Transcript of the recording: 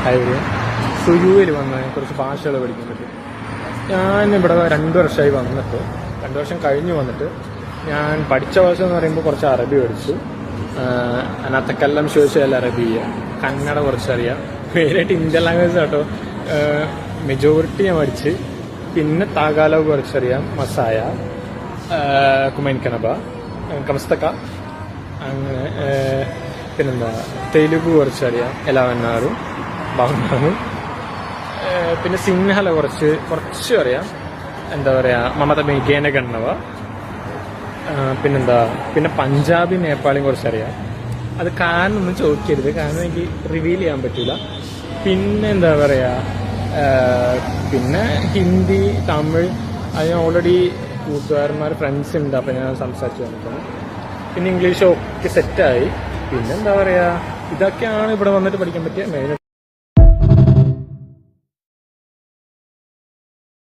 ആയിരുന്നു. സുയുവിൽ വന്ന് കുറച്ച് ഭാഷകൾ പഠിക്കാൻ പറ്റും. ഞാൻ ഇവിടെ 2 വർഷമായി വന്നിട്ട്, 2 വർഷം കഴിഞ്ഞ് വന്നിട്ട് ഞാൻ പഠിച്ച ഭാഷ എന്ന് പറയുമ്പോൾ കുറച്ച് അറബി പഠിച്ചു. അനത്തക്കെല്ലാം ചോദിച്ചാൽ അറബിയ, കന്നഡ കുറച്ചറിയാം. മെയിനായിട്ട് ഇന്ത്യൻ ലാംഗ്വേജ് കേട്ടോ മെജോറിറ്റി ഞാൻ പഠിച്ച്. പിന്നെ താഗാലോഗ് കുറച്ചറിയാം, മസായ, കുമൈൻകനബ, കമസ്തക്ക, അങ്ങനെ. പിന്നെന്താ തെലുഗു കുറച്ചറിയാം, എലാവന്നാറും ബാവന്നാറും. പിന്നെ സിംഹല കുറച്ച് അറിയാം. എന്താ പറയുക, മമത മേഘേന ഗണ്ണവ. പിന്നെന്താ, പിന്നെ പഞ്ചാബി നേപ്പാളിയും കുറച്ചറിയാം. അത് കാരണം ഒന്നും ചോദിക്കരുത്, കാരണം എനിക്ക് റിവീൽ ചെയ്യാൻ പറ്റില്ല. പിന്നെ എന്താ പറയുക, പിന്നെ ഹിന്ദി, തമിഴ് അത് ഞാൻ ഓൾറെഡി കൂട്ടുകാരന്മാർ ഫ്രണ്ട്സ് ഉണ്ട്, അപ്പം ഞാൻ സംസാരിച്ച് വന്നിട്ടുണ്ട്. പിന്നെ ഇംഗ്ലീഷ് ഒക്കെ സെറ്റായി. പിന്നെ എന്താ പറയുക, ഇതൊക്കെയാണ് ഇവിടെ വന്നിട്ട് പഠിക്കാൻ പറ്റിയ മെയിൻ